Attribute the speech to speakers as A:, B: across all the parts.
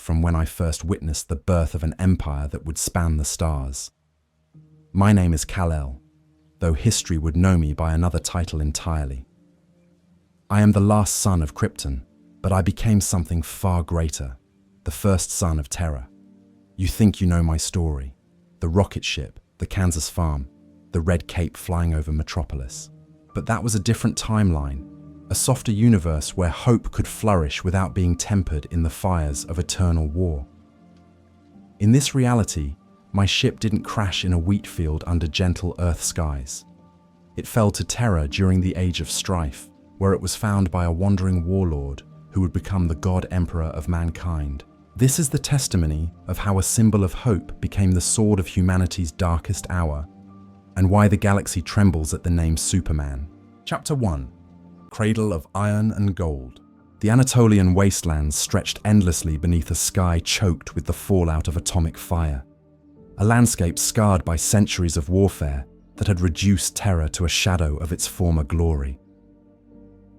A: from when I first witnessed the birth of an empire that would span the stars. My name is Kal-El, though history would know me by another title entirely. I am the last son of Krypton, but I became something far greater, the first son of Terra. You think you know my story, the rocket ship, the Kansas farm, the red cape flying over Metropolis. But that was a different timeline, a softer universe where hope could flourish without being tempered in the fires of eternal war. In this reality, my ship didn't crash in a wheat field under gentle Earth skies. It fell to Terra during the Age of Strife, where it was found by a wandering warlord who would become the God Emperor of mankind. This is the testimony of how a symbol of hope became the sword of humanity's darkest hour, and why the galaxy trembles at the name Superman. Chapter 1. Cradle of Iron and Gold. The Anatolian wastelands stretched endlessly beneath a sky choked with the fallout of atomic fire, a landscape scarred by centuries of warfare that had reduced Terra to a shadow of its former glory.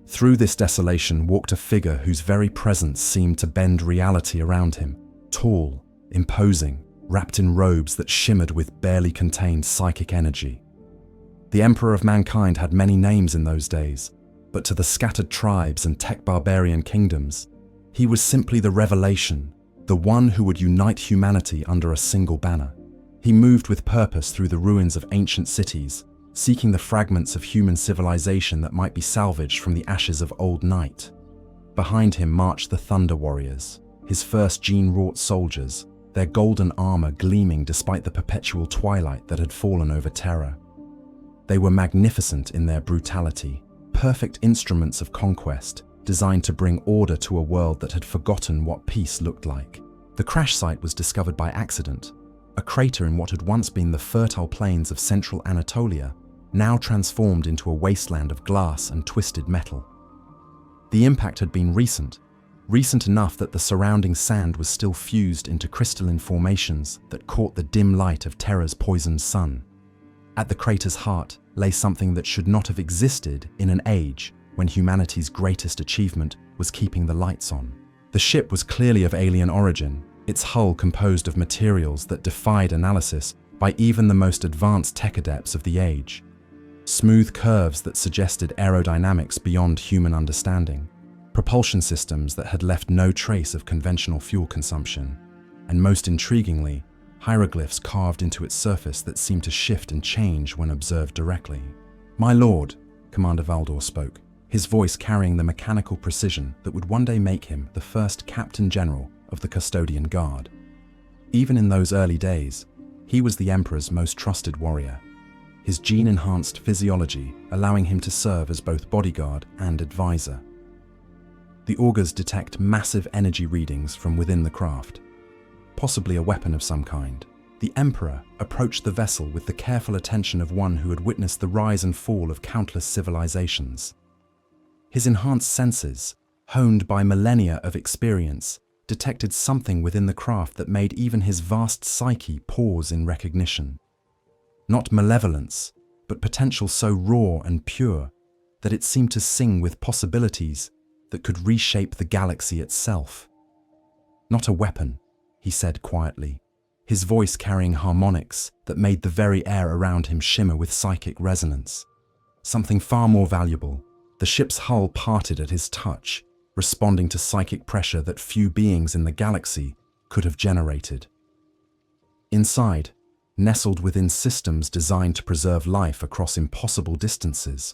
A: Through this desolation walked a figure whose very presence seemed to bend reality around him, tall, imposing, wrapped in robes that shimmered with barely contained psychic energy. The Emperor of Mankind had many names in those days, but to the scattered tribes and tech-barbarian kingdoms, he was simply the revelation, the one who would unite humanity under a single banner. He moved with purpose through the ruins of ancient cities, seeking the fragments of human civilization that might be salvaged from the ashes of old night. Behind him marched the Thunder Warriors, his first gene-wrought soldiers, their golden armor gleaming despite the perpetual twilight that had fallen over Terra. They were magnificent in their brutality, perfect instruments of conquest, designed to bring order to a world that had forgotten what peace looked like. The crash site was discovered by accident, a crater in what had once been the fertile plains of central Anatolia, now transformed into a wasteland of glass and twisted metal. The impact had been recent enough that the surrounding sand was still fused into crystalline formations that caught the dim light of Terra's poisoned sun. At the crater's heart lay something that should not have existed in an age when humanity's greatest achievement was keeping the lights on. The ship was clearly of alien origin, its hull composed of materials that defied analysis by even the most advanced tech adepts of the age. Smooth curves that suggested aerodynamics beyond human understanding, propulsion systems that had left no trace of conventional fuel consumption, and most intriguingly, hieroglyphs carved into its surface that seemed to shift and change when observed directly. "My lord," Commander Valdor spoke, his voice carrying the mechanical precision that would one day make him the first Captain General of the Custodian Guard. Even in those early days, he was the Emperor's most trusted warrior, his gene-enhanced physiology allowing him to serve as both bodyguard and advisor. The augurs detect massive energy readings from within the craft, possibly a weapon of some kind. The Emperor approached the vessel with the careful attention of one who had witnessed the rise and fall of countless civilizations. His enhanced senses, honed by millennia of experience, detected something within the craft that made even his vast psyche pause in recognition. Not malevolence, but potential so raw and pure that it seemed to sing with possibilities that could reshape the galaxy itself. "Not a weapon," he said quietly, his voice carrying harmonics that made the very air around him shimmer with psychic resonance. "Something far more valuable." The ship's hull parted at his touch, responding to psychic pressure that few beings in the galaxy could have generated. Inside, nestled within systems designed to preserve life across impossible distances,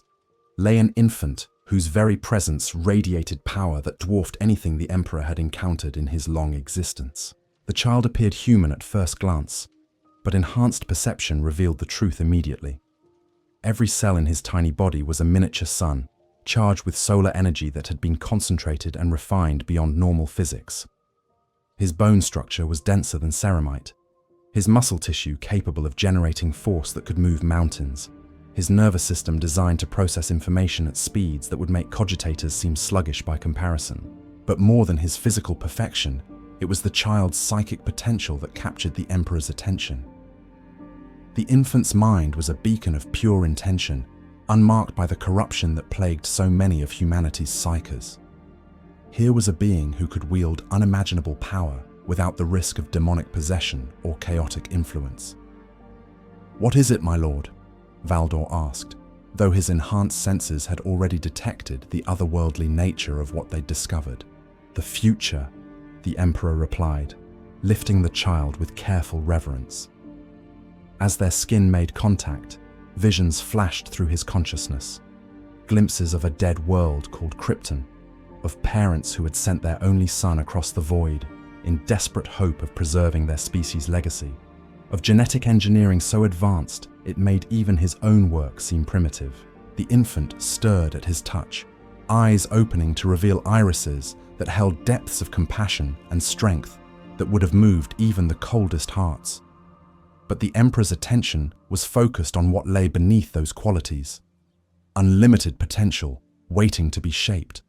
A: lay an infant whose very presence radiated power that dwarfed anything the Emperor had encountered in his long existence. The child appeared human at first glance, but enhanced perception revealed the truth immediately. Every cell in his tiny body was a miniature sun, charged with solar energy that had been concentrated and refined beyond normal physics. His bone structure was denser than ceramite, his muscle tissue capable of generating force that could move mountains, his nervous system designed to process information at speeds that would make cogitators seem sluggish by comparison. But more than his physical perfection, it was the child's psychic potential that captured the Emperor's attention. The infant's mind was a beacon of pure intention, unmarked by the corruption that plagued so many of humanity's psyches. Here was a being who could wield unimaginable power, without the risk of demonic possession or chaotic influence. "What is it, my lord?" Valdor asked, though his enhanced senses had already detected the otherworldly nature of what they'd discovered. "The future," the Emperor replied, lifting the child with careful reverence. As their skin made contact, visions flashed through his consciousness. Glimpses of a dead world called Krypton, of parents who had sent their only son across the void in desperate hope of preserving their species' legacy, of genetic engineering so advanced it made even his own work seem primitive. The infant stirred at his touch, eyes opening to reveal irises that held depths of compassion and strength that would have moved even the coldest hearts. But the Emperor's attention was focused on what lay beneath those qualities. Unlimited potential, waiting to be shaped.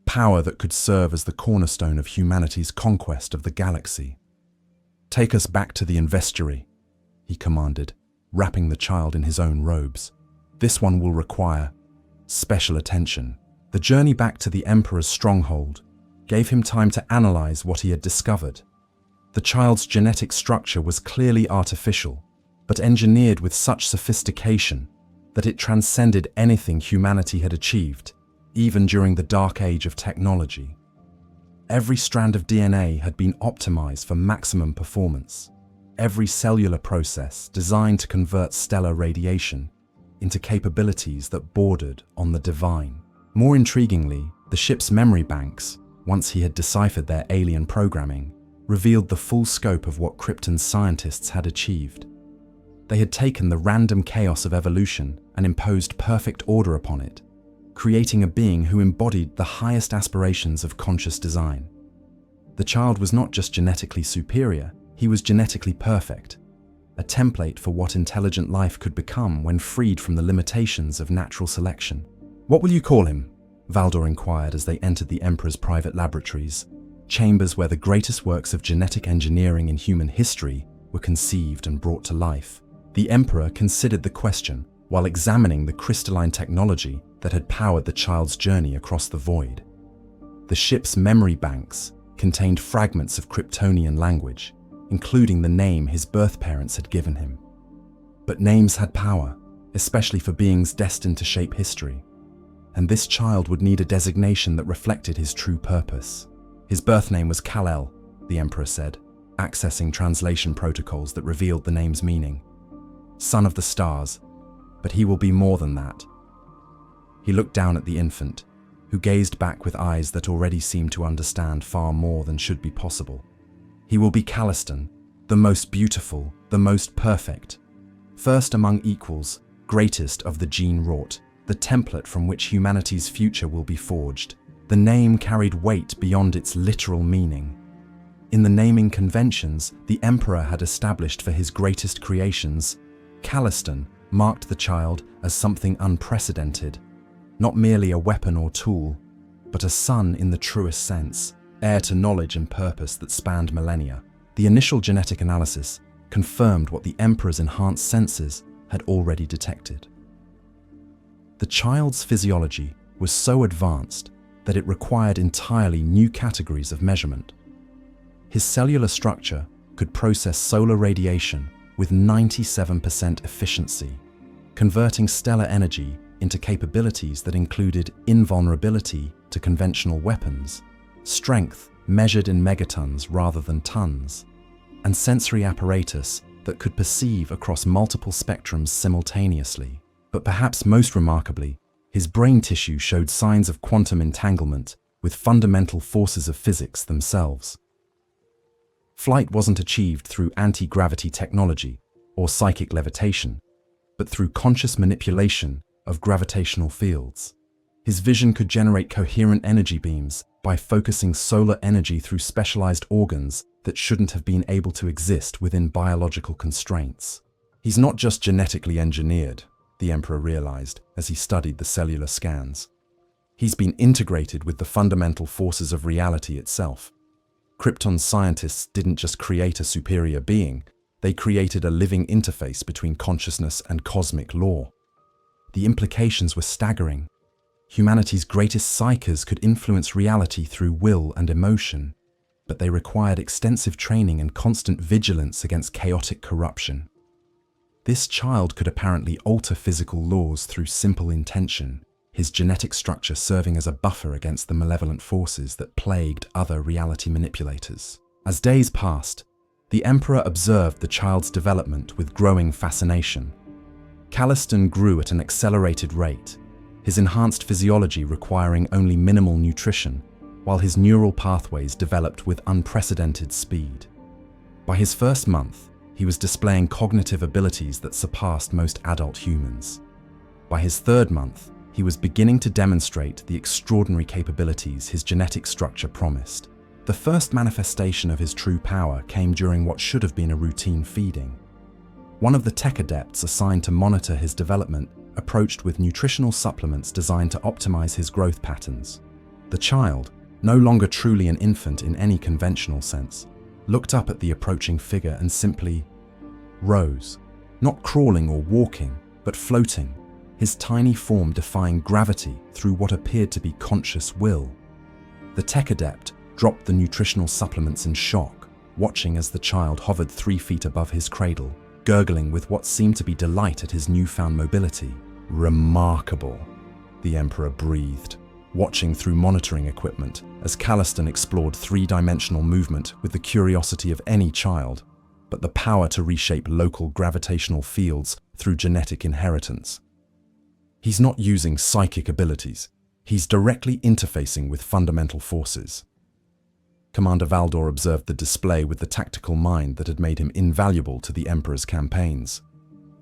A: Power that could serve as the cornerstone of humanity's conquest of the galaxy. "Take us back to the Investuary," he commanded, wrapping the child in his own robes. "This one will require special attention." The journey back to the Emperor's stronghold gave him time to analyze what he had discovered. The child's genetic structure was clearly artificial, but engineered with such sophistication that it transcended anything humanity had achieved, even during the dark age of technology. Every strand of DNA had been optimized for maximum performance. Every cellular process designed to convert stellar radiation into capabilities that bordered on the divine. More intriguingly, the ship's memory banks, once he had deciphered their alien programming, revealed the full scope of what Krypton's scientists had achieved. They had taken the random chaos of evolution and imposed perfect order upon it, creating a being who embodied the highest aspirations of conscious design. The child was not just genetically superior, he was genetically perfect, a template for what intelligent life could become when freed from the limitations of natural selection. "What will you call him?" Valdor inquired as they entered the Emperor's private laboratories, chambers where the greatest works of genetic engineering in human history were conceived and brought to life. The Emperor considered the question while examining the crystalline technology that had powered the child's journey across the void. The ship's memory banks contained fragments of Kryptonian language, including the name his birth parents had given him. But names had power, especially for beings destined to shape history. And this child would need a designation that reflected his true purpose. His birth name was Kal-El, the Emperor said, accessing translation protocols that revealed the name's meaning. "Son of the stars, but he will be more than that." He looked down at the infant, who gazed back with eyes that already seemed to understand far more than should be possible. "He will be Kalliston, the most beautiful, the most perfect. First among equals, greatest of the gene-wrought, the template from which humanity's future will be forged." The name carried weight beyond its literal meaning. In the naming conventions the Emperor had established for his greatest creations, Kalliston marked the child as something unprecedented, not merely a weapon or tool, but a son in the truest sense, heir to knowledge and purpose that spanned millennia. The initial genetic analysis confirmed what the Emperor's enhanced senses had already detected. The child's physiology was so advanced that it required entirely new categories of measurement. His cellular structure could process solar radiation with 97% efficiency, converting stellar energy into capabilities that included invulnerability to conventional weapons, strength measured in megatons rather than tons, and sensory apparatus that could perceive across multiple spectrums simultaneously. But perhaps most remarkably, his brain tissue showed signs of quantum entanglement with fundamental forces of physics themselves. Flight wasn't achieved through anti-gravity technology or psychic levitation, but through conscious manipulation of gravitational fields. His vision could generate coherent energy beams by focusing solar energy through specialized organs that shouldn't have been able to exist within biological constraints. He's not just genetically engineered, the Emperor realized as he studied the cellular scans. He's been integrated with the fundamental forces of reality itself. Krypton's scientists didn't just create a superior being, they created a living interface between consciousness and cosmic law. The implications were staggering. Humanity's greatest psychers could influence reality through will and emotion, but they required extensive training and constant vigilance against chaotic corruption. This child could apparently alter physical laws through simple intention, his genetic structure serving as a buffer against the malevolent forces that plagued other reality manipulators. As days passed, the Emperor observed the child's development with growing fascination. Kalliston grew at an accelerated rate, his enhanced physiology requiring only minimal nutrition, while his neural pathways developed with unprecedented speed. By his first month, he was displaying cognitive abilities that surpassed most adult humans. By his third month, he was beginning to demonstrate the extraordinary capabilities his genetic structure promised. The first manifestation of his true power came during what should have been a routine feeding. One of the tech adepts assigned to monitor his development approached with nutritional supplements designed to optimize his growth patterns. The child, no longer truly an infant in any conventional sense, looked up at the approaching figure and simply rose, not crawling or walking, but floating, his tiny form defying gravity through what appeared to be conscious will. The tech adept dropped the nutritional supplements in shock, watching as the child hovered 3 feet above his cradle, gurgling with what seemed to be delight at his newfound mobility. "Remarkable," the Emperor breathed, watching through monitoring equipment as Kalliston explored 3-dimensional movement with the curiosity of any child, but the power to reshape local gravitational fields through genetic inheritance. He's not using psychic abilities, he's directly interfacing with fundamental forces. Commander Valdor observed the display with the tactical mind that had made him invaluable to the Emperor's campaigns.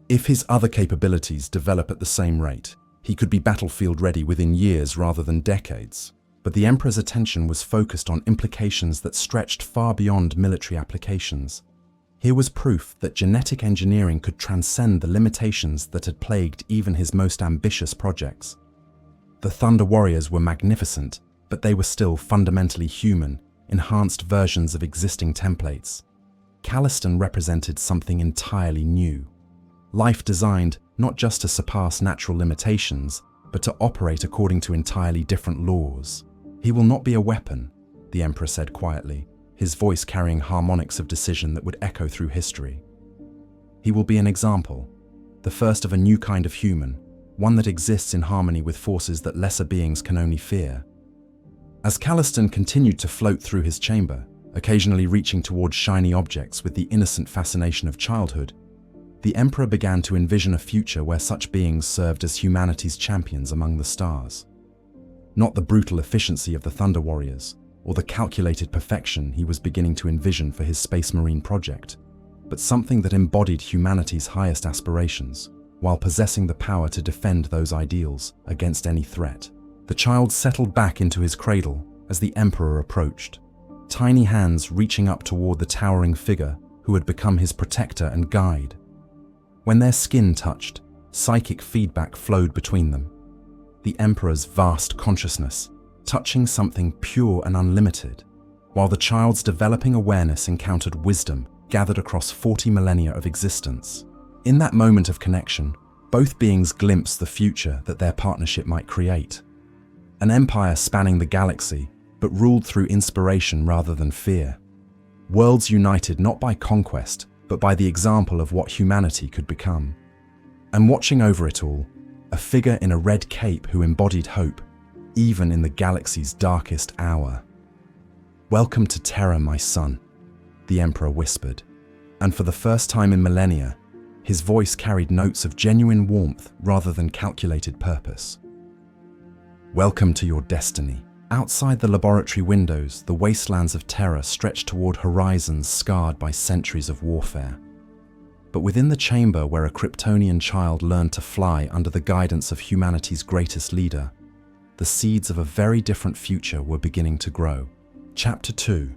A: If his other capabilities develop at the same rate, he could be battlefield ready within years rather than decades. But the Emperor's attention was focused on implications that stretched far beyond military applications. Here was proof that genetic engineering could transcend the limitations that had plagued even his most ambitious projects. The Thunder Warriors were magnificent, but they were still fundamentally human, enhanced versions of existing templates. Kalliston represented something entirely new. Life designed not just to surpass natural limitations, but to operate according to entirely different laws. "He will not be a weapon," the Emperor said quietly, his voice carrying harmonics of decision that would echo through history. "He will be an example, the first of a new kind of human, one that exists in harmony with forces that lesser beings can only fear." As Kalliston continued to float through his chamber, occasionally reaching towards shiny objects with the innocent fascination of childhood, the Emperor began to envision a future where such beings served as humanity's champions among the stars. Not the brutal efficiency of the Thunder Warriors, or the calculated perfection he was beginning to envision for his Space Marine project, but something that embodied humanity's highest aspirations, while possessing the power to defend those ideals against any threat. The child settled back into his cradle as the Emperor approached, tiny hands reaching up toward the towering figure who had become his protector and guide. When their skin touched, psychic feedback flowed between them. The Emperor's vast consciousness, touching something pure and unlimited, while the child's developing awareness encountered wisdom gathered across 40 millennia of existence. In that moment of connection, both beings glimpsed the future that their partnership might create. An empire spanning the galaxy, but ruled through inspiration rather than fear. Worlds united not by conquest, but by the example of what humanity could become. And watching over it all, a figure in a red cape who embodied hope, even in the galaxy's darkest hour. "Welcome to Terra, my son," the Emperor whispered, and for the first time in millennia, his voice carried notes of genuine warmth rather than calculated purpose. "Welcome to your destiny." Outside the laboratory windows, the wastelands of Terra stretched toward horizons scarred by centuries of warfare. But within the chamber where a Kryptonian child learned to fly under the guidance of humanity's greatest leader, the seeds of a very different future were beginning to grow. Chapter 2: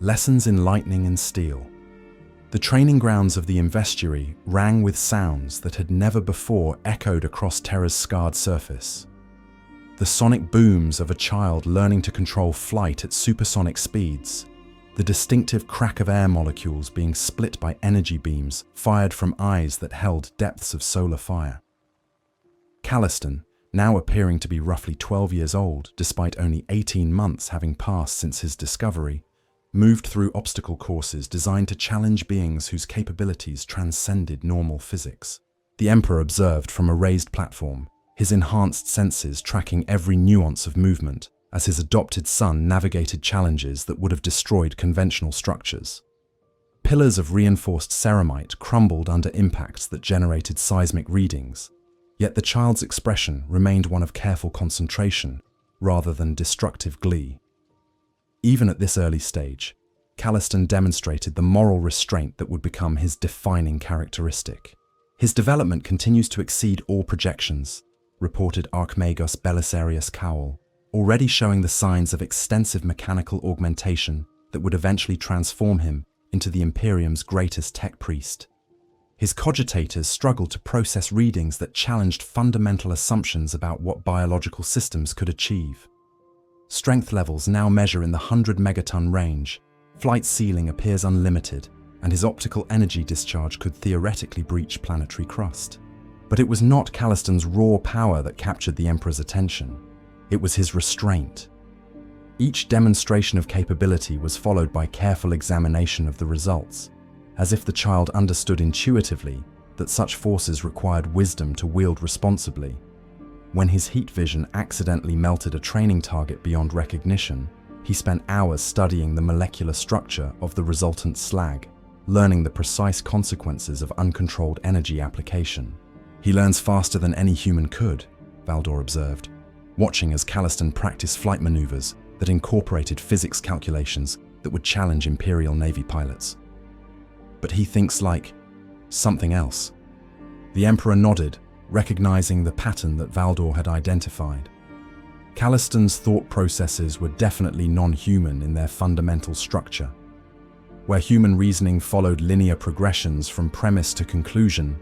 A: Lessons in Lightning and Steel. The training grounds of the Investiry rang with sounds that had never before echoed across Terra's scarred surface. The sonic booms of a child learning to control flight at supersonic speeds, the distinctive crack of air molecules being split by energy beams fired from eyes that held depths of solar fire. Kalliston, now appearing to be roughly 12 years old despite only 18 months having passed since his discovery, moved through obstacle courses designed to challenge beings whose capabilities transcended normal physics. The Emperor observed from a raised platform, his enhanced senses tracking every nuance of movement as his adopted son navigated challenges that would have destroyed conventional structures. Pillars of reinforced ceramite crumbled under impacts that generated seismic readings, yet the child's expression remained one of careful concentration rather than destructive glee. Even at this early stage, Kalliston demonstrated the moral restraint that would become his defining characteristic. His development continues to exceed all projections, reported Archmagos Cawl, already showing the signs of extensive mechanical augmentation that would eventually transform him into the Imperium's greatest tech priest. His cogitators struggled to process readings that challenged fundamental assumptions about what biological systems could achieve. Strength levels now measure in the 100 megaton range, flight ceiling appears unlimited, and his optical energy discharge could theoretically breach planetary crust. But it was not Kalliston's raw power that captured the Emperor's attention. It was his restraint. Each demonstration of capability was followed by careful examination of the results, as if the child understood intuitively that such forces required wisdom to wield responsibly. When his heat vision accidentally melted a training target beyond recognition, he spent hours studying the molecular structure of the resultant slag, learning the precise consequences of uncontrolled energy application. "He learns faster than any human could," Valdor observed, watching as Kalliston practiced flight maneuvers that incorporated physics calculations that would challenge Imperial Navy pilots. "But he thinks like something else." The Emperor nodded, recognizing the pattern that Valdor had identified. Kalliston's thought processes were definitely non-human in their fundamental structure. Where human reasoning followed linear progressions from premise to conclusion,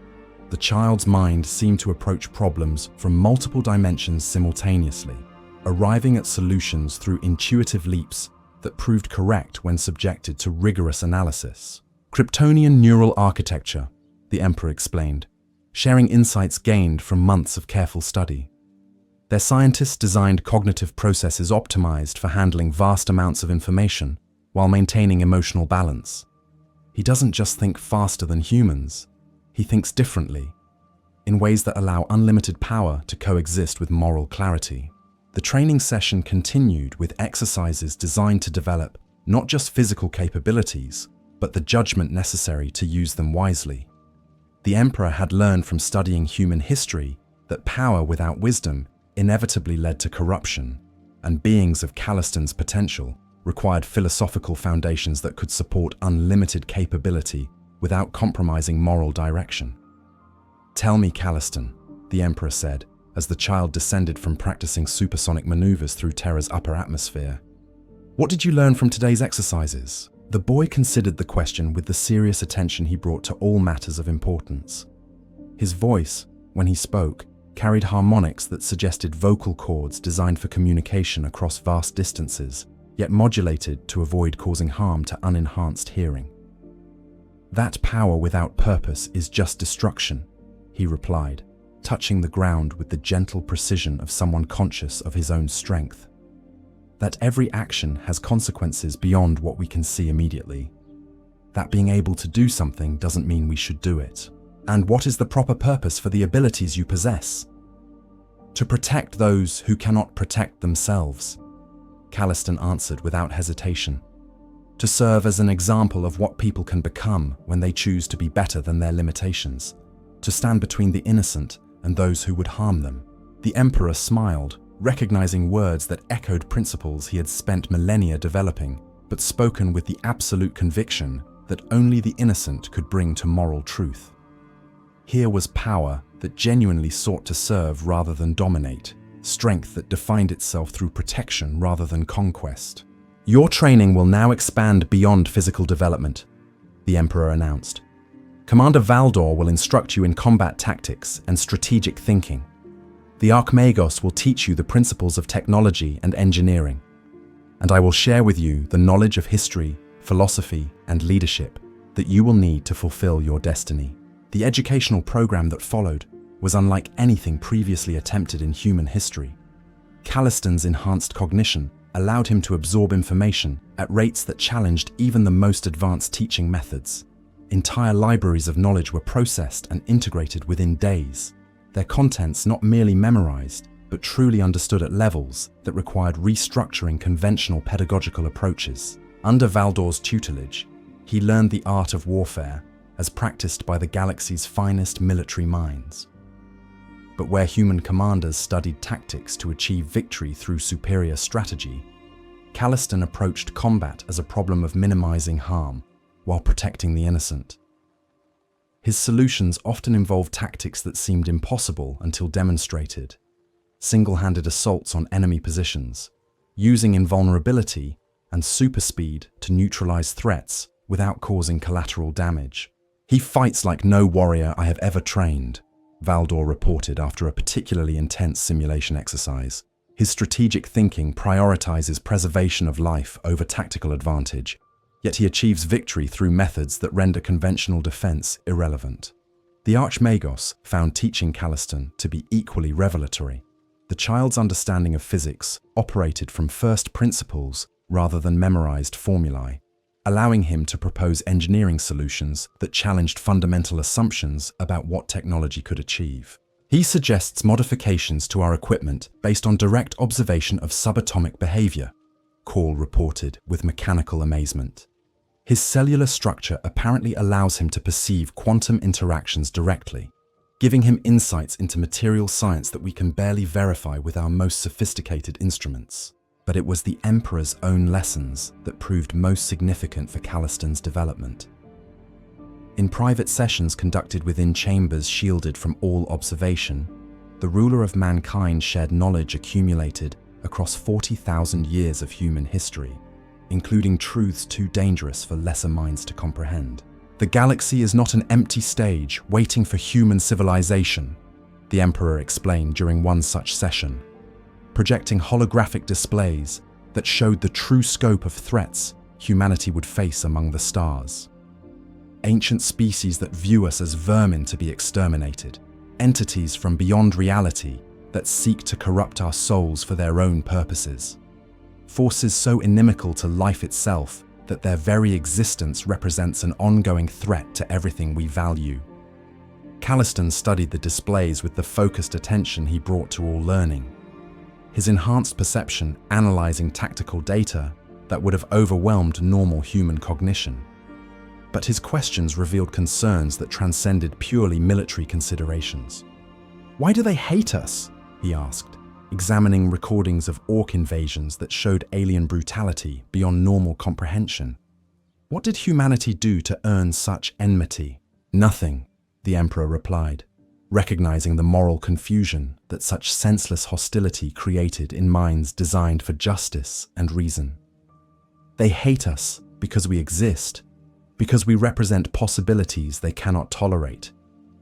A: the child's mind seemed to approach problems from multiple dimensions simultaneously, arriving at solutions through intuitive leaps that proved correct when subjected to rigorous analysis. "Kryptonian neural architecture," the Emperor explained, sharing insights gained from months of careful study. Their scientists designed cognitive processes optimized for handling vast amounts of information while maintaining emotional balance. "He doesn't just think faster than humans, he thinks differently, in ways that allow unlimited power to coexist with moral clarity." The training session continued with exercises designed to develop not just physical capabilities, but the judgment necessary to use them wisely. The Emperor had learned from studying human history that power without wisdom inevitably led to corruption, and beings of Kalliston's potential required philosophical foundations that could support unlimited capability without compromising moral direction. "Tell me, Kalliston," the Emperor said, as the child descended from practicing supersonic maneuvers through Terra's upper atmosphere. "What did you learn from today's exercises?" The boy considered the question with the serious attention he brought to all matters of importance. His voice, when he spoke, carried harmonics that suggested vocal cords designed for communication across vast distances, yet modulated to avoid causing harm to unenhanced hearing. "That power without purpose is just destruction," he replied, touching the ground with the gentle precision of someone conscious of his own strength. "That every action has consequences beyond what we can see immediately. That being able to do something doesn't mean we should do it. And what is the proper purpose for the abilities you possess?" "To protect those who cannot protect themselves," Kalliston answered without hesitation. "To serve as an example of what people can become when they choose to be better than their limitations. To stand between the innocent and those who would harm them." The Emperor smiled, recognizing words that echoed principles he had spent millennia developing, but spoken with the absolute conviction that only the innocent could bring to moral truth. Here was power that genuinely sought to serve rather than dominate, strength that defined itself through protection rather than conquest. "Your training will now expand beyond physical development," the Emperor announced. "Commander Valdor will instruct you in combat tactics and strategic thinking. The Archmagos will teach you the principles of technology and engineering, and I will share with you the knowledge of history, philosophy, and leadership that you will need to fulfill your destiny." The educational program that followed was unlike anything previously attempted in human history. Kalliston's enhanced cognition allowed him to absorb information at rates that challenged even the most advanced teaching methods. Entire libraries of knowledge were processed and integrated within days, their contents not merely memorized, but truly understood at levels that required restructuring conventional pedagogical approaches. Under Valdor's tutelage, he learned the art of warfare as practiced by the galaxy's finest military minds. But where human commanders studied tactics to achieve victory through superior strategy, Kalliston approached combat as a problem of minimizing harm while protecting the innocent. His solutions often involved tactics that seemed impossible until demonstrated: single-handed assaults on enemy positions, using invulnerability and super speed to neutralize threats without causing collateral damage. "He fights like no warrior I have ever trained," Valdor reported after a particularly intense simulation exercise. "His strategic thinking prioritizes preservation of life over tactical advantage, yet he achieves victory through methods that render conventional defense irrelevant." The Archmagos found teaching Kalliston to be equally revelatory. The child's understanding of physics operated from first principles rather than memorized formulae, allowing him to propose engineering solutions that challenged fundamental assumptions about what technology could achieve. He suggests modifications to our equipment based on direct observation of subatomic behavior, Cawl reported with mechanical amazement. His cellular structure apparently allows him to perceive quantum interactions directly, giving him insights into material science that we can barely verify with our most sophisticated instruments. But it was the Emperor's own lessons that proved most significant for Kalliston's development. In private sessions conducted within chambers shielded from all observation, the ruler of mankind shared knowledge accumulated across 40,000 years of human history, including truths too dangerous for lesser minds to comprehend. "The galaxy is not an empty stage waiting for human civilization," the Emperor explained during one such session, projecting holographic displays that showed the true scope of threats humanity would face among the stars. Ancient species that view us as vermin to be exterminated, entities from beyond reality that seek to corrupt our souls for their own purposes. Forces so inimical to life itself that their very existence represents an ongoing threat to everything we value. Kalliston studied the displays with the focused attention he brought to all learning, his enhanced perception analyzing tactical data that would have overwhelmed normal human cognition. But his questions revealed concerns that transcended purely military considerations. "Why do they hate us?" he asked, examining recordings of orc invasions that showed alien brutality beyond normal comprehension. "What did humanity do to earn such enmity?" "Nothing," the Emperor replied, recognizing the moral confusion that such senseless hostility created in minds designed for justice and reason. "They hate us because we exist, because we represent possibilities they cannot tolerate,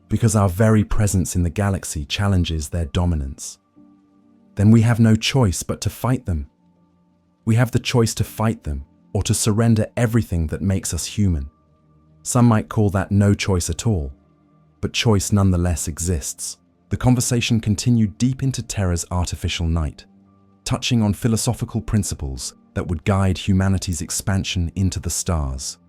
A: because our very presence in the galaxy challenges their dominance. Then we have no choice but to fight them. We have the choice to fight them or to surrender everything that makes us human. Some might call that no choice at all, but choice nonetheless exists." The conversation continued deep into Terra's artificial night, touching on philosophical principles that would guide humanity's expansion into the stars.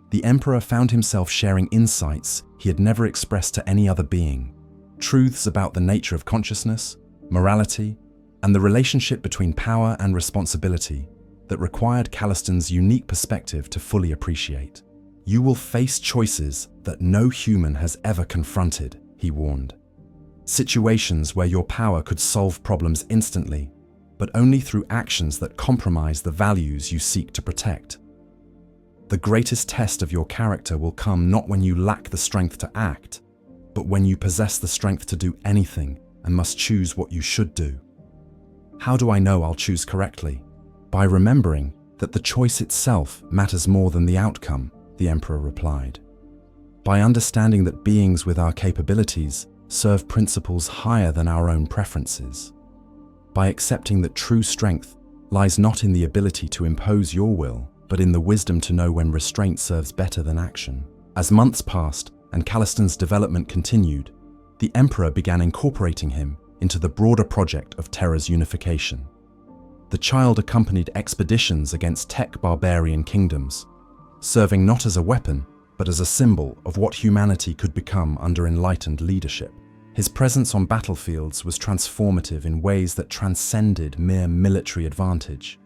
A: The Emperor found himself sharing insights he had never expressed to any other being, truths about the nature of consciousness, morality, and the relationship between power and responsibility that required Kalliston's unique perspective to fully appreciate. "You will face choices that no human has ever confronted," he warned. "Situations where your power could solve problems instantly, but only through actions that compromise the values you seek to protect. The greatest test of your character will come not when you lack the strength to act, but when you possess the strength to do anything and must choose what you should do." "How do I know I'll choose correctly?" "By remembering that the choice itself matters more than the outcome," the Emperor replied. "By understanding that beings with our capabilities serve principles higher than our own preferences. By accepting that true strength lies not in the ability to impose your will, but in the wisdom to know when restraint serves better than action." As months passed and Kalliston's development continued, the Emperor began incorporating him into the broader project of Terra's unification. The child accompanied expeditions against tech barbarian kingdoms, serving not as a weapon, but as a symbol of what humanity could become under enlightened leadership. His presence on battlefields was transformative in ways that transcended mere military advantage.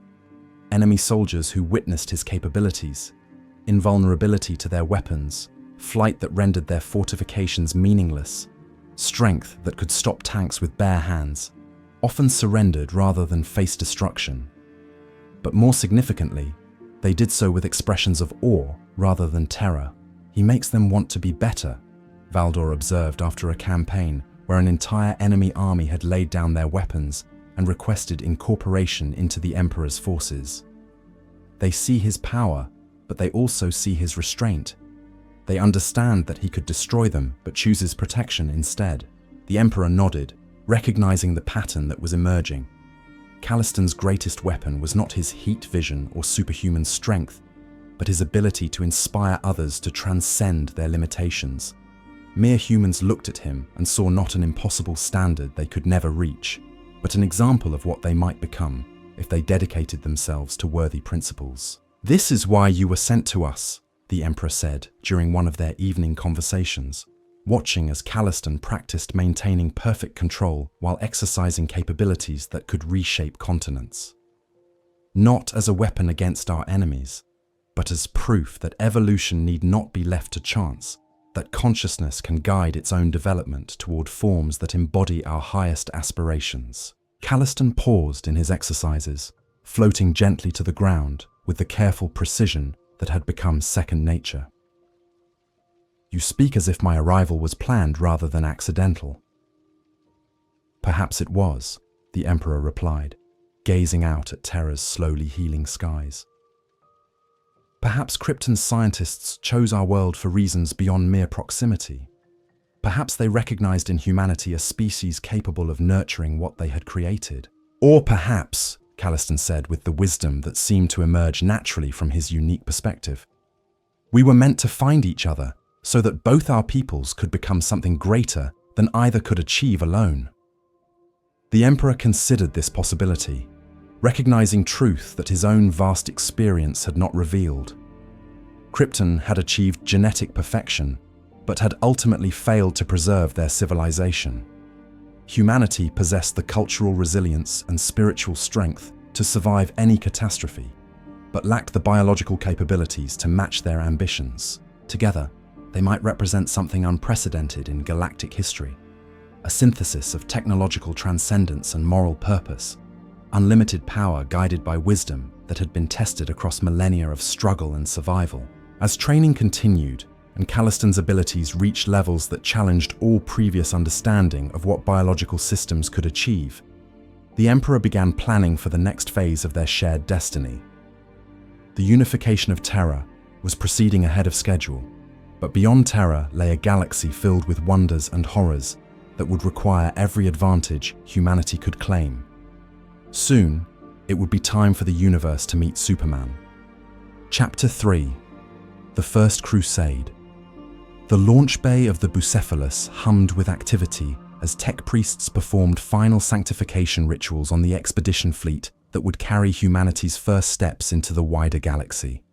A: Enemy soldiers who witnessed his capabilities, invulnerability to their weapons, flight that rendered their fortifications meaningless, strength that could stop tanks with bare hands, often surrendered rather than face destruction. But more significantly, they did so with expressions of awe rather than terror. He makes them want to be better, Valdor observed after a campaign where an entire enemy army had laid down their weapons and requested incorporation into the Emperor's forces. They see his power, but they also see his restraint. They understand that he could destroy them, but chooses protection instead. The Emperor nodded, recognizing the pattern that was emerging. Kalliston's greatest weapon was not his heat vision or superhuman strength, but his ability to inspire others to transcend their limitations. Mere humans looked at him and saw not an impossible standard they could never reach, but an example of what they might become if they dedicated themselves to worthy principles. "This is why you were sent to us," the Emperor said during one of their evening conversations, watching as Kalliston practiced maintaining perfect control while exercising capabilities that could reshape continents. "Not as a weapon against our enemies, but as proof that evolution need not be left to chance, that consciousness can guide its own development toward forms that embody our highest aspirations." Kalliston paused in his exercises, floating gently to the ground with the careful precision that had become second nature. "You speak as if my arrival was planned rather than accidental." "Perhaps it was," the Emperor replied, gazing out at Terra's slowly healing skies. "Perhaps Krypton's scientists chose our world for reasons beyond mere proximity. Perhaps they recognized in humanity a species capable of nurturing what they had created. Or perhaps," Kalliston said with the wisdom that seemed to emerge naturally from his unique perspective, "we were meant to find each other so that both our peoples could become something greater than either could achieve alone." The Emperor considered this possibility, recognizing truth that his own vast experience had not revealed. Krypton had achieved genetic perfection, but had ultimately failed to preserve their civilization. Humanity possessed the cultural resilience and spiritual strength to survive any catastrophe, but lacked the biological capabilities to match their ambitions. Together, they might represent something unprecedented in galactic history, a synthesis of technological transcendence and moral purpose, unlimited power guided by wisdom that had been tested across millennia of struggle and survival. As training continued, and Kalliston's abilities reached levels that challenged all previous understanding of what biological systems could achieve, the Emperor began planning for the next phase of their shared destiny. The unification of Terra was proceeding ahead of schedule, but beyond Terra lay a galaxy filled with wonders and horrors that would require every advantage humanity could claim. Soon, it would be time for the universe to meet Superman. Chapter 3: The First Crusade. The launch bay of the Bucephalus hummed with activity as tech priests performed final sanctification rituals on the expedition fleet that would carry humanity's first steps into the wider galaxy.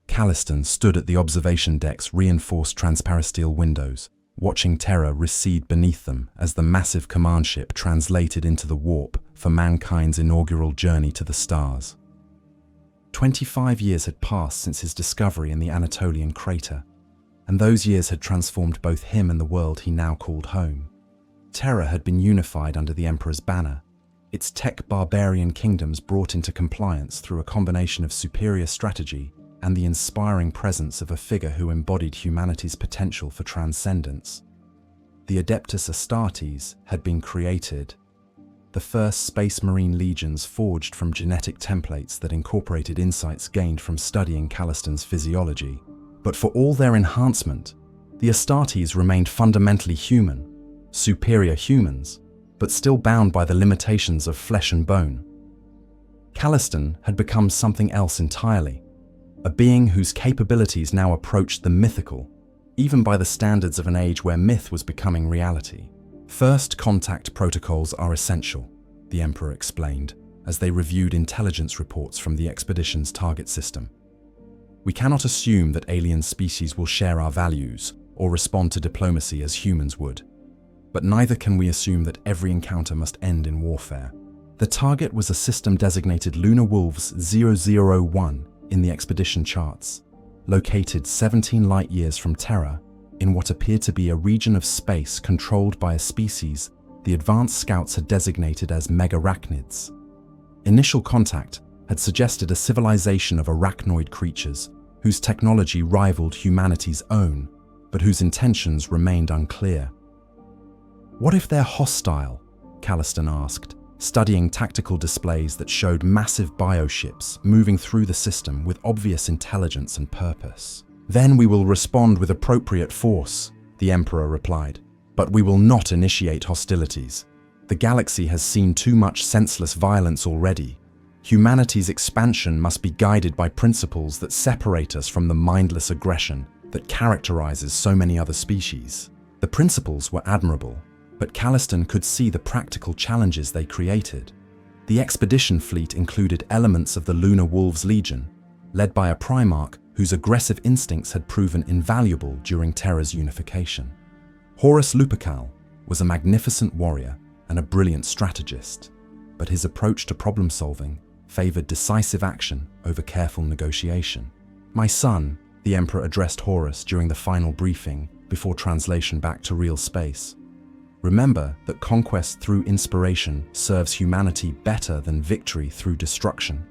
A: Kalliston stood at the observation deck's reinforced transparasteel windows, watching Terra recede beneath them as the massive command ship translated into the warp for mankind's inaugural journey to the stars. 25 years had passed since his discovery in the Anatolian crater, and those years had transformed both him and the world he now called home. Terra had been unified under the Emperor's banner, its tech barbarian kingdoms brought into compliance through a combination of superior strategy and the inspiring presence of a figure who embodied humanity's potential for transcendence. The Adeptus Astartes had been created, the first Space Marine legions forged from genetic templates that incorporated insights gained from studying Kalliston's physiology. But for all their enhancement, the Astartes remained fundamentally human, superior humans, but still bound by the limitations of flesh and bone. Kalliston had become something else entirely, a being whose capabilities now approached the mythical, even by the standards of an age where myth was becoming reality. "First contact protocols are essential," the Emperor explained, as they reviewed intelligence reports from the expedition's target system. We cannot assume that alien species will share our values or respond to diplomacy as humans would. But neither can we assume that every encounter must end in warfare. The target was a system designated Lunar Wolves 001 in the expedition charts, located 17 light-years from Terra in what appeared to be a region of space controlled by a species the advanced scouts had designated as megarachnids. Initial contact had suggested a civilization of arachnoid creatures whose technology rivaled humanity's own, but whose intentions remained unclear. "What if they're hostile?" Kalliston asked, studying tactical displays that showed massive bioships moving through the system with obvious intelligence and purpose. "Then we will respond with appropriate force," the Emperor replied. "But we will not initiate hostilities. The galaxy has seen too much senseless violence already. Humanity's expansion must be guided by principles that separate us from the mindless aggression that characterizes so many other species." The principles were admirable, but Kalliston could see the practical challenges they created. The expedition fleet included elements of the Lunar Wolves Legion, led by a Primarch whose aggressive instincts had proven invaluable during Terra's unification. Horus Lupercal was a magnificent warrior and a brilliant strategist, but his approach to problem-solving favored decisive action over careful negotiation. "My son," the Emperor addressed Horus during the final briefing before translation back to real space, "remember that conquest through inspiration serves humanity better than victory through destruction.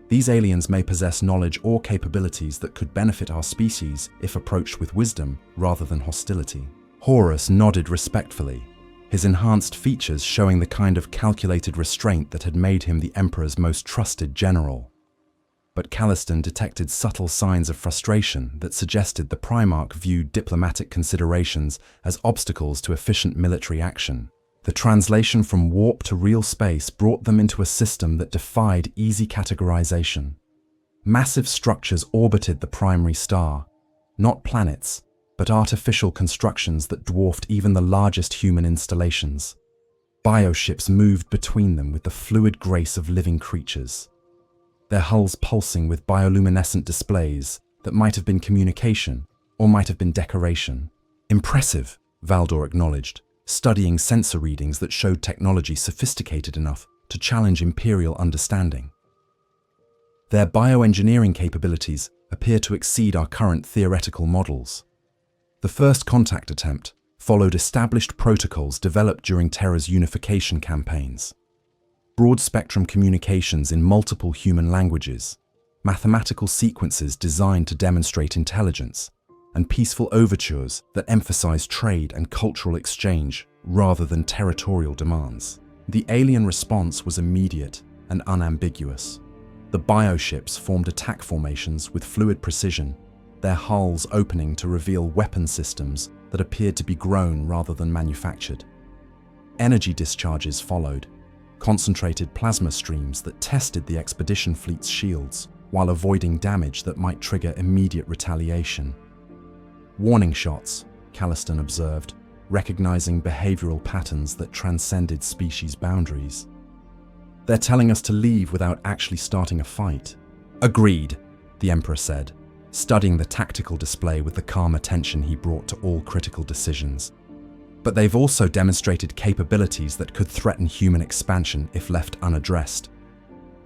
A: These aliens may possess knowledge or capabilities that could benefit our species if approached with wisdom rather than hostility." Horus nodded respectfully, his enhanced features showing the kind of calculated restraint that had made him the Emperor's most trusted general. But Kalliston detected subtle signs of frustration that suggested the Primarch viewed diplomatic considerations as obstacles to efficient military action. The translation from warp to real space brought them into a system that defied easy categorization. Massive structures orbited the primary star, not planets, but artificial constructions that dwarfed even the largest human installations. Bioships moved between them with the fluid grace of living creatures, their hulls pulsing with bioluminescent displays that might have been communication or might have been decoration. "Impressive," Valdor acknowledged, studying sensor readings that showed technology sophisticated enough to challenge Imperial understanding. "Their bioengineering capabilities appear to exceed our current theoretical models." The first contact attempt followed established protocols developed during Terra's unification campaigns. Broad-spectrum communications in multiple human languages, mathematical sequences designed to demonstrate intelligence, and peaceful overtures that emphasize trade and cultural exchange rather than territorial demands. The alien response was immediate and unambiguous. The bioships formed attack formations with fluid precision, their hulls opening to reveal weapon systems that appeared to be grown rather than manufactured. Energy discharges followed, concentrated plasma streams that tested the expedition fleet's shields while avoiding damage that might trigger immediate retaliation. "Warning shots," Kalliston observed, recognizing behavioral patterns that transcended species boundaries. "They're telling us to leave without actually starting a fight." "Agreed," the Emperor said, studying the tactical display with the calm attention he brought to all critical decisions. "But they've also demonstrated capabilities that could threaten human expansion if left unaddressed.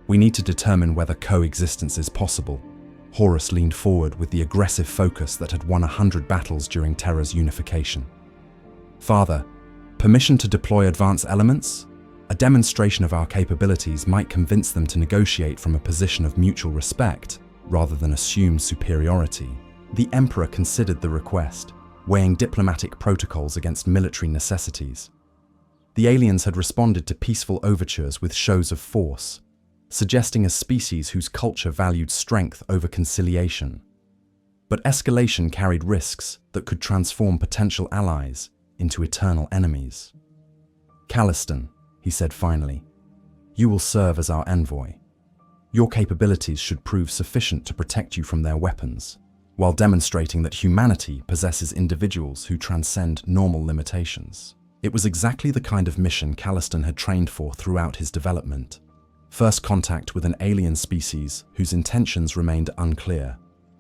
A: We need to determine whether coexistence is possible." Horus leaned forward with the aggressive focus that had won 100 battles during Terra's unification. "Father, permission to deploy advanced elements? A demonstration of our capabilities might convince them to negotiate from a position of mutual respect rather than assume superiority." The Emperor considered the request, weighing diplomatic protocols against military necessities. The aliens had responded to peaceful overtures with shows of force, suggesting a species whose culture valued strength over conciliation. But escalation carried risks that could transform potential allies into eternal enemies. "Kalliston," he said finally, "you will serve as our envoy. Your capabilities should prove sufficient to protect you from their weapons, while demonstrating that humanity possesses individuals who transcend normal limitations." It was exactly the kind of mission Kalliston had trained for throughout his development. First contact with an alien species whose intentions remained unclear,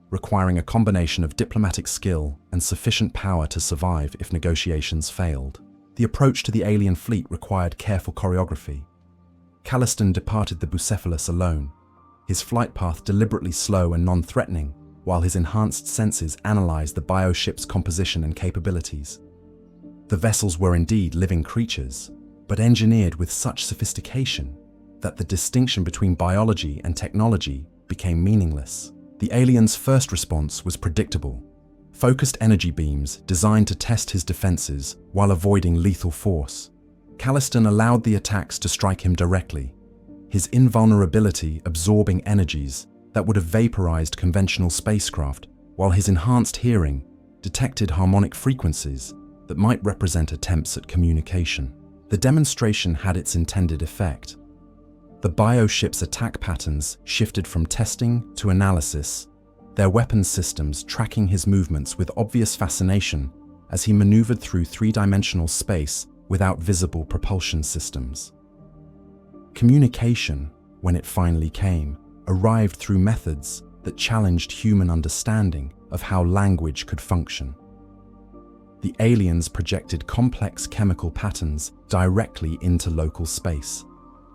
A: requiring a combination of diplomatic skill and sufficient power to survive if negotiations failed. The approach to the alien fleet required careful choreography. Kalliston departed the Bucephalus alone, his flight path deliberately slow and non-threatening, while his enhanced senses analyzed the bioship's composition and capabilities. The vessels were indeed living creatures, but engineered with such sophistication that the distinction between biology and technology became meaningless. The alien's first response was predictable. Focused energy beams designed to test his defenses while avoiding lethal force. Kalliston allowed the attacks to strike him directly, his invulnerability absorbing energies that would have vaporized conventional spacecraft, while his enhanced hearing detected harmonic frequencies that might represent attempts at communication. The demonstration had its intended effect. The bioship's attack patterns shifted from testing to analysis, their weapons systems tracking his movements with obvious fascination as he maneuvered through three-dimensional space without visible propulsion systems. Communication, when it finally came, arrived through methods that challenged human understanding of how language could function. The aliens projected complex chemical patterns directly into local space,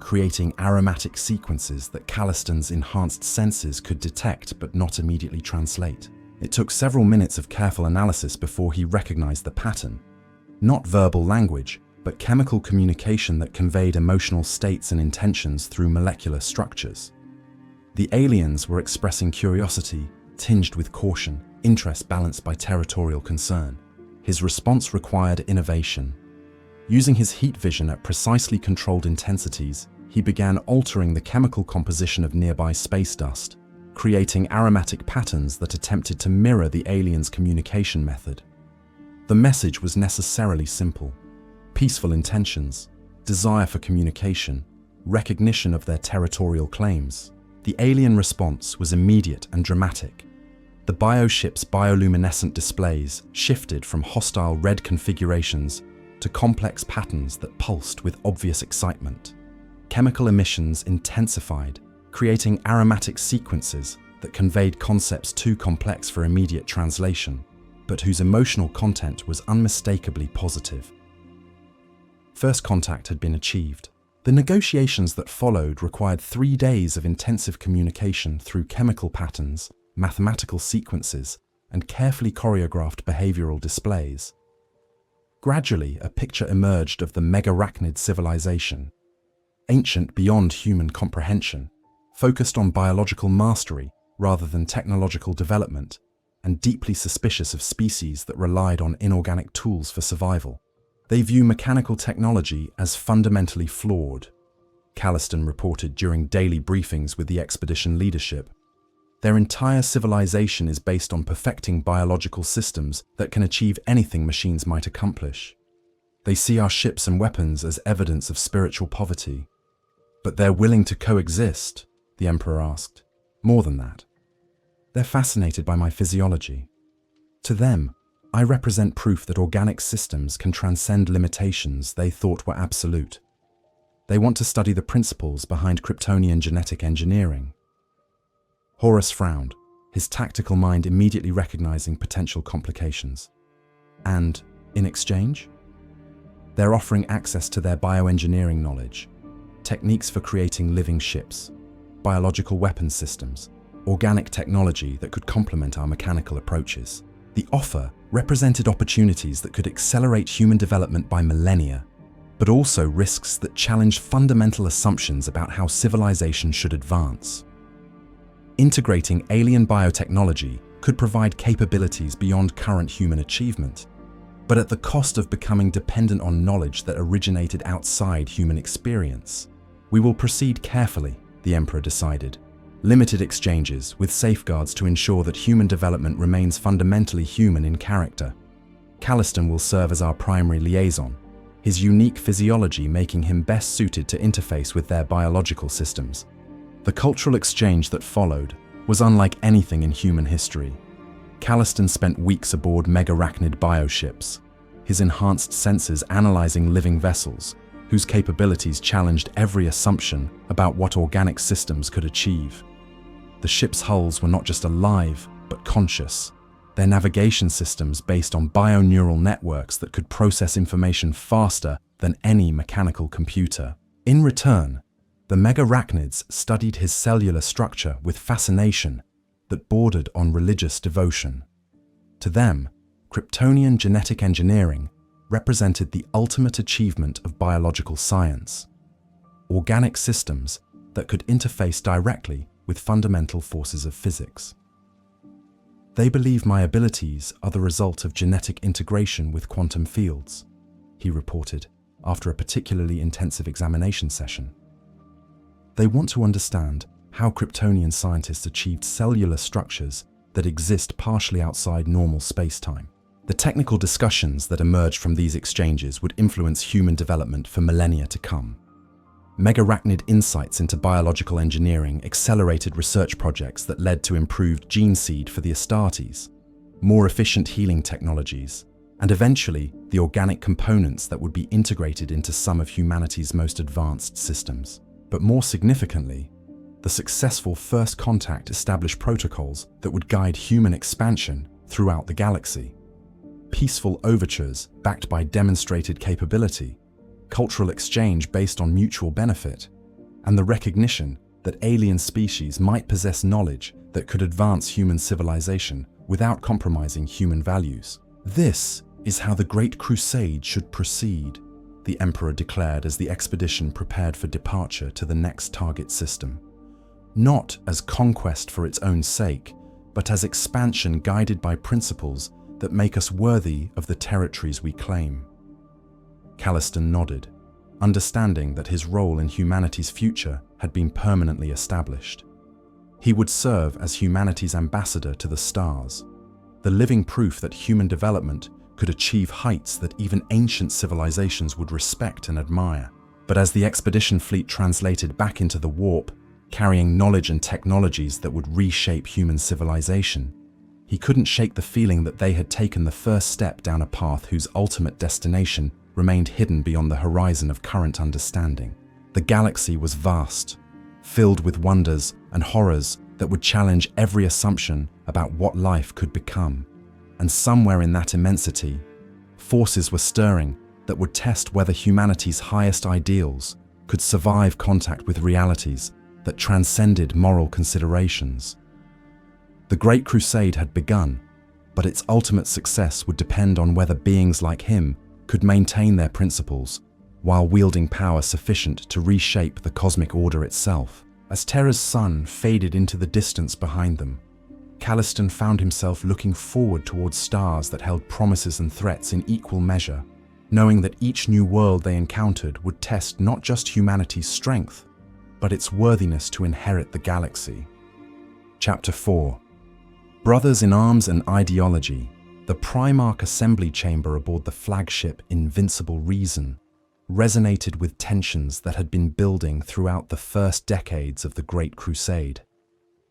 A: creating aromatic sequences that Kalliston's enhanced senses could detect but not immediately translate. It took several minutes of careful analysis before he recognized the pattern. Not verbal language, but chemical communication that conveyed emotional states and intentions through molecular structures. The aliens were expressing curiosity, tinged with caution, interest balanced by territorial concern. His response required innovation. Using his heat vision at precisely controlled intensities, he began altering the chemical composition of nearby space dust, creating aromatic patterns that attempted to mirror the aliens' communication method. The message was necessarily simple: peaceful intentions, desire for communication, recognition of their territorial claims. The alien response was immediate and dramatic. The bioship's bioluminescent displays shifted from hostile red configurations to complex patterns that pulsed with obvious excitement. Chemical emissions intensified, creating aromatic sequences that conveyed concepts too complex for immediate translation, but whose emotional content was unmistakably positive. First contact had been achieved. The negotiations that followed required 3 days of intensive communication through chemical patterns, mathematical sequences, and carefully choreographed behavioral displays. Gradually, a picture emerged of the megarachnid civilization, ancient beyond human comprehension, focused on biological mastery rather than technological development, and deeply suspicious of species that relied on inorganic tools for survival. They view mechanical technology as fundamentally flawed, Kalliston reported during daily briefings with the expedition leadership. Their entire civilization is based on perfecting biological systems that can achieve anything machines might accomplish. They see our ships and weapons as evidence of spiritual poverty. But they're willing to coexist, the Emperor asked. More than that. They're fascinated by my physiology. To them, I represent proof that organic systems can transcend limitations they thought were absolute. They want to study the principles behind Kryptonian genetic engineering. Horus frowned, his tactical mind immediately recognizing potential complications. And, in exchange? They're offering access to their bioengineering knowledge, techniques for creating living ships, biological weapons systems, organic technology that could complement our mechanical approaches. The offer represented opportunities that could accelerate human development by millennia, but also risks that challenged fundamental assumptions about how civilization should advance. Integrating alien biotechnology could provide capabilities beyond current human achievement, but at the cost of becoming dependent on knowledge that originated outside human experience. We will proceed carefully, the Emperor decided. Limited exchanges with safeguards to ensure that human development remains fundamentally human in character. Kalliston will serve as our primary liaison, his unique physiology making him best suited to interface with their biological systems. The cultural exchange that followed was unlike anything in human history. Kalliston spent weeks aboard megarachnid bioships, his enhanced senses analyzing living vessels, whose capabilities challenged every assumption about what organic systems could achieve. The ship's hulls were not just alive, but conscious, their navigation systems based on bioneural networks that could process information faster than any mechanical computer. In return, the megarachnids studied his cellular structure with fascination that bordered on religious devotion. To them, Kryptonian genetic engineering represented the ultimate achievement of biological science, organic systems that could interface directly with fundamental forces of physics. They believe my abilities are the result of genetic integration with quantum fields, he reported after a particularly intensive examination session. They want to understand how Kryptonian scientists achieved cellular structures that exist partially outside normal space-time. The technical discussions that emerged from these exchanges would influence human development for millennia to come. Megarachnid insights into biological engineering accelerated research projects that led to improved gene seed for the Astartes, more efficient healing technologies, and eventually the organic components that would be integrated into some of humanity's most advanced systems. But more significantly, the successful First Contact established protocols that would guide human expansion throughout the galaxy. Peaceful overtures backed by demonstrated capability, cultural exchange based on mutual benefit, and the recognition that alien species might possess knowledge that could advance human civilization without compromising human values. This is how the Great Crusade should proceed, the Emperor declared as the expedition prepared for departure to the next target system. Not as conquest for its own sake, but as expansion guided by principles that make us worthy of the territories we claim. Kalliston nodded, understanding that his role in humanity's future had been permanently established. He would serve as humanity's ambassador to the stars, the living proof that human development could achieve heights that even ancient civilizations would respect and admire. But as the expedition fleet translated back into the warp, carrying knowledge and technologies that would reshape human civilization, he couldn't shake the feeling that they had taken the first step down a path whose ultimate destination remained hidden beyond the horizon of current understanding. The galaxy was vast, filled with wonders and horrors that would challenge every assumption about what life could become. And somewhere in that immensity, forces were stirring that would test whether humanity's highest ideals could survive contact with realities that transcended moral considerations. The Great Crusade had begun, but its ultimate success would depend on whether beings like him could maintain their principles while wielding power sufficient to reshape the cosmic order itself. As Terra's sun faded into the distance behind them, Kalliston found himself looking forward towards stars that held promises and threats in equal measure, knowing that each new world they encountered would test not just humanity's strength, but its worthiness to inherit the galaxy. Chapter 4. Brothers in Arms and Ideology. The Primarch assembly chamber aboard the flagship Invincible Reason resonated with tensions that had been building throughout the first decades of the Great Crusade.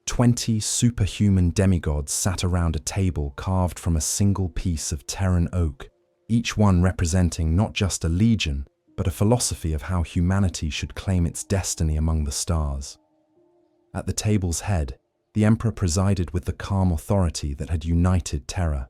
A: 20 superhuman demigods sat around a table carved from a single piece of Terran oak, each one representing not just a legion, but a philosophy of how humanity should claim its destiny among the stars. At the table's head, the Emperor presided with the calm authority that had united Terra,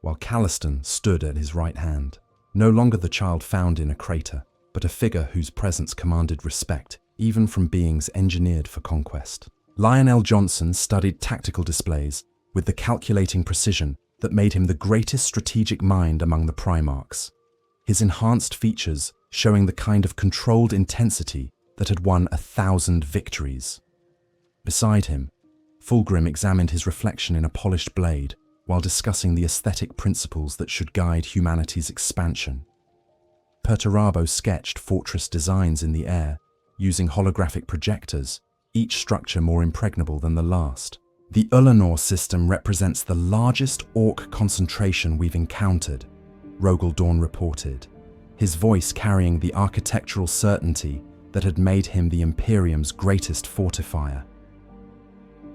A: while Kalliston stood at his right hand, no longer the child found in a crater, but a figure whose presence commanded respect, even from beings engineered for conquest. Lionel Johnson studied tactical displays with the calculating precision that made him the greatest strategic mind among the Primarchs, his enhanced features showing the kind of controlled intensity that had won 1,000 victories. Beside him, Fulgrim examined his reflection in a polished blade while discussing the aesthetic principles that should guide humanity's expansion. Perturabo sketched fortress designs in the air, using holographic projectors, each structure more impregnable than the last. The Ulanor system represents the largest orc concentration we've encountered, Rogel Dawn reported, his voice carrying the architectural certainty that had made him the Imperium's greatest fortifier.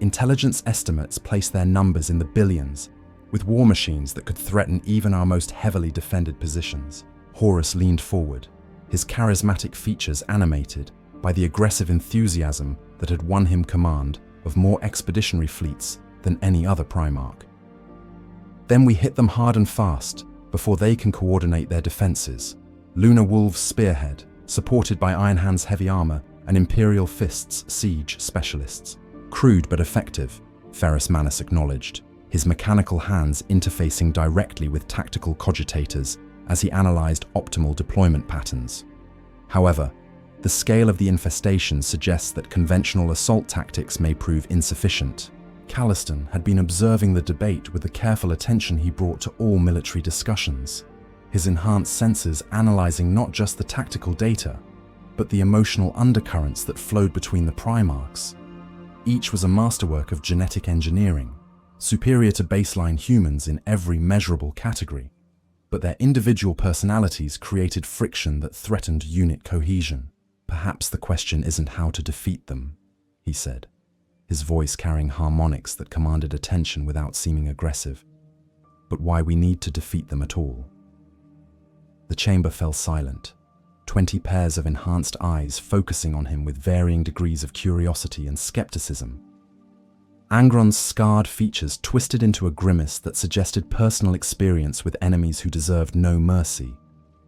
A: Intelligence estimates place their numbers in the billions, with war machines that could threaten even our most heavily defended positions. Horus leaned forward, his charismatic features animated by the aggressive enthusiasm that had won him command of more expeditionary fleets than any other Primarch. Then we hit them hard and fast before they can coordinate their defenses. Lunar Wolf's spearhead, supported by Ironhand's heavy armor and Imperial Fist's siege specialists. Crude but effective, Ferrus Manus acknowledged, his mechanical hands interfacing directly with tactical cogitators as he analyzed optimal deployment patterns. However, the scale of the infestation suggests that conventional assault tactics may prove insufficient. Kalliston had been observing the debate with the careful attention he brought to all military discussions, his enhanced senses analyzing not just the tactical data, but the emotional undercurrents that flowed between the Primarchs. Each was a masterwork of genetic engineering, superior to baseline humans in every measurable category, but their individual personalities created friction that threatened unit cohesion. "Perhaps the question isn't how to defeat them," he said, his voice carrying harmonics that commanded attention without seeming aggressive, "but why we need to defeat them at all." The chamber fell silent, 20 pairs of enhanced eyes focusing on him with varying degrees of curiosity and skepticism. Angron's scarred features twisted into a grimace that suggested personal experience with enemies who deserved no mercy,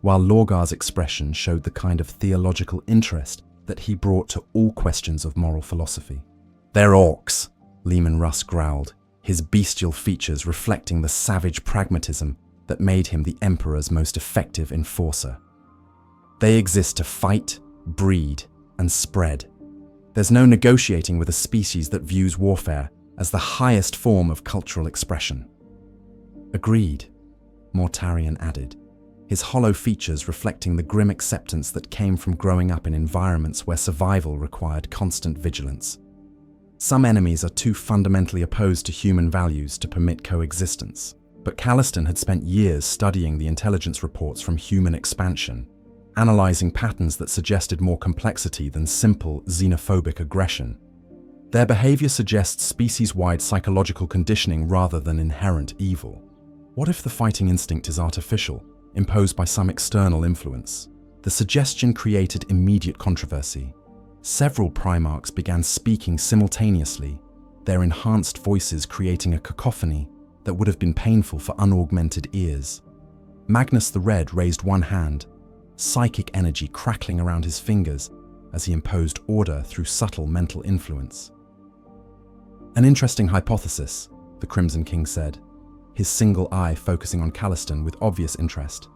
A: while Lorgar's expression showed the kind of theological interest that he brought to all questions of moral philosophy. "They're orcs," Leman Russ growled, his bestial features reflecting the savage pragmatism that made him the Emperor's most effective enforcer. "They exist to fight, breed, and spread. There's no negotiating with a species that views warfare as the highest form of cultural expression." "Agreed," Mortarion added, his hollow features reflecting the grim acceptance that came from growing up in environments where survival required constant vigilance. Some enemies are too fundamentally opposed to human values to permit coexistence, but Kalliston had spent years studying the intelligence reports from human expansion, analyzing patterns that suggested more complexity than simple xenophobic aggression. Their behavior suggests species-wide psychological conditioning rather than inherent evil. What if the fighting instinct is artificial, imposed by some external influence? The suggestion created immediate controversy. Several Primarchs began speaking simultaneously, their enhanced voices creating a cacophony that would have been painful for unaugmented ears. Magnus the Red raised one hand, psychic energy crackling around his fingers as he imposed order through subtle mental influence. "An interesting hypothesis," the Crimson King said, his single eye focusing on Kalliston with obvious interest.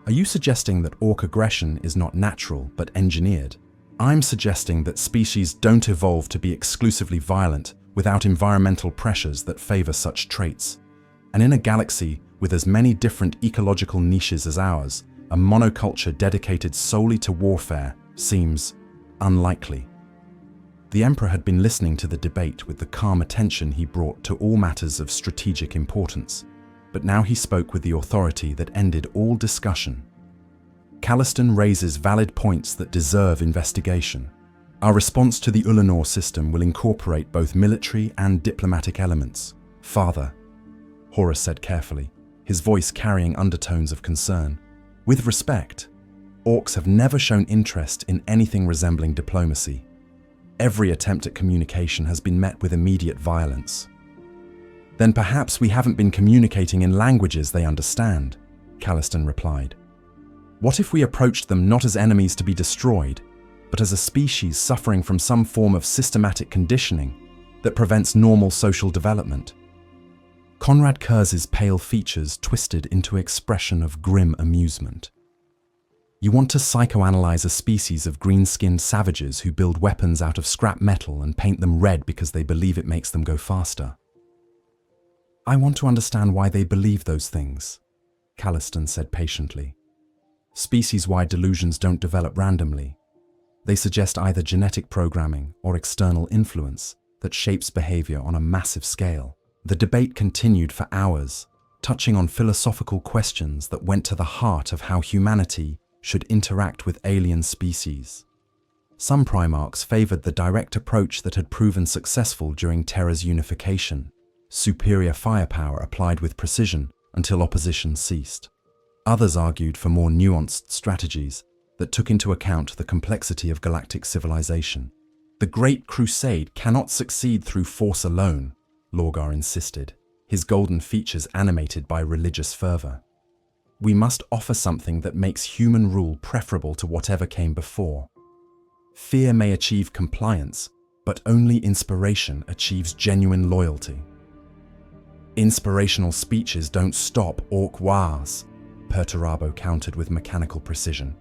A: "Are you suggesting that orc aggression is not natural but engineered?" "I'm suggesting that species don't evolve to be exclusively violent without environmental pressures that favor such traits. And in a galaxy with as many different ecological niches as ours, a monoculture dedicated solely to warfare seems unlikely." The Emperor had been listening to the debate with the calm attention he brought to all matters of strategic importance, but now he spoke with the authority that ended all discussion. "Kalliston raises valid points that deserve investigation. Our response to the Ulanor system will incorporate both military and diplomatic elements." "Father," Horus said carefully, his voice carrying undertones of concern, "with respect, orcs have never shown interest in anything resembling diplomacy. Every attempt at communication has been met with immediate violence." "Then perhaps we haven't been communicating in languages they understand," Kalliston replied. "What if we approached them not as enemies to be destroyed, but as a species suffering from some form of systematic conditioning that prevents normal social development?" Conrad Kurz's pale features twisted into an expression of grim amusement. "You want to psychoanalyze a species of green-skinned savages who build weapons out of scrap metal and paint them red because they believe it makes them go faster." "I want to understand why they believe those things," Kalliston said patiently. "Species-wide delusions don't develop randomly. They suggest either genetic programming or external influence that shapes behavior on a massive scale." The debate continued for hours, touching on philosophical questions that went to the heart of how humanity should interact with alien species. Some Primarchs favored the direct approach that had proven successful during Terra's unification, superior firepower applied with precision until opposition ceased. Others argued for more nuanced strategies, that took into account the complexity of galactic civilization. The Great Crusade cannot succeed through force alone, Lorgar insisted, his golden features animated by religious fervor. We must offer something that makes human rule preferable to whatever came before. Fear may achieve compliance, but only inspiration achieves genuine loyalty. Inspirational speeches don't stop orc wars, Perturabo countered with mechanical precision.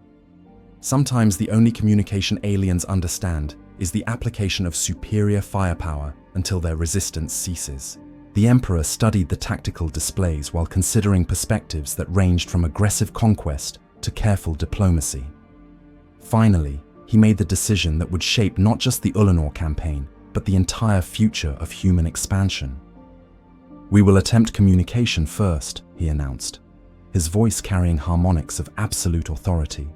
A: Sometimes the only communication aliens understand is the application of superior firepower until their resistance ceases. The Emperor studied the tactical displays while considering perspectives that ranged from aggressive conquest to careful diplomacy. Finally, he made the decision that would shape not just the Ulanor campaign, but the entire future of human expansion. "We will attempt communication first," he announced, his voice carrying harmonics of absolute authority.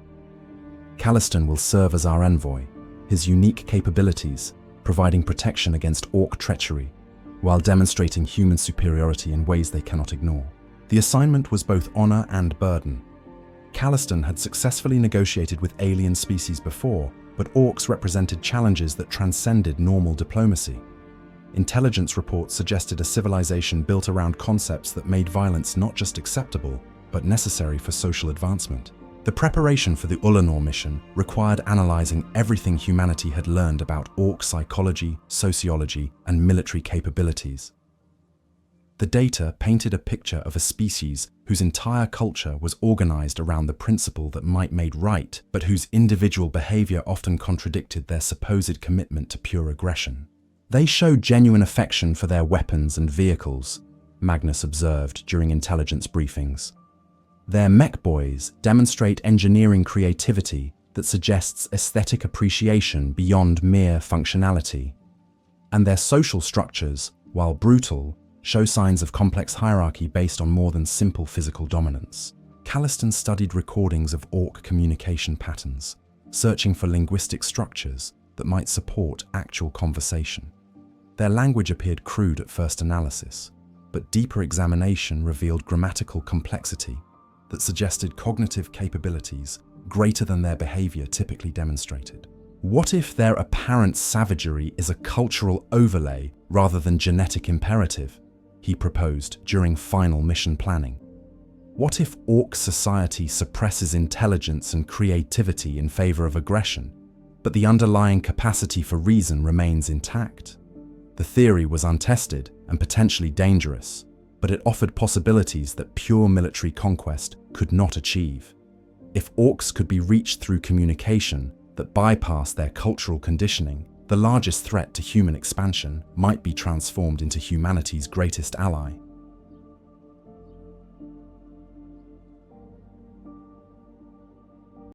A: Kalliston will serve as our envoy, his unique capabilities providing protection against orc treachery, while demonstrating human superiority in ways they cannot ignore. The assignment was both honor and burden. Kalliston had successfully negotiated with alien species before, but orcs represented challenges that transcended normal diplomacy. Intelligence reports suggested a civilization built around concepts that made violence not just acceptable, but necessary for social advancement. The preparation for the Ulanor mission required analyzing everything humanity had learned about orc psychology, sociology, and military capabilities. The data painted a picture of a species whose entire culture was organized around the principle that might made right, but whose individual behavior often contradicted their supposed commitment to pure aggression. "They show genuine affection for their weapons and vehicles," Magnus observed during intelligence briefings. "Their mech boys demonstrate engineering creativity that suggests aesthetic appreciation beyond mere functionality. And their social structures, while brutal, show signs of complex hierarchy based on more than simple physical dominance." Kalliston studied recordings of orc communication patterns, searching for linguistic structures that might support actual conversation. Their language appeared crude at first analysis, but deeper examination revealed grammatical complexity that suggested cognitive capabilities greater than their behavior typically demonstrated. What if their apparent savagery is a cultural overlay rather than genetic imperative? He proposed during final mission planning. What if orc society suppresses intelligence and creativity in favor of aggression, but the underlying capacity for reason remains intact? The theory was untested and potentially dangerous, but it offered possibilities that pure military conquest could not achieve. If orcs could be reached through communication that bypassed their cultural conditioning, the largest threat to human expansion might be transformed into humanity's greatest ally.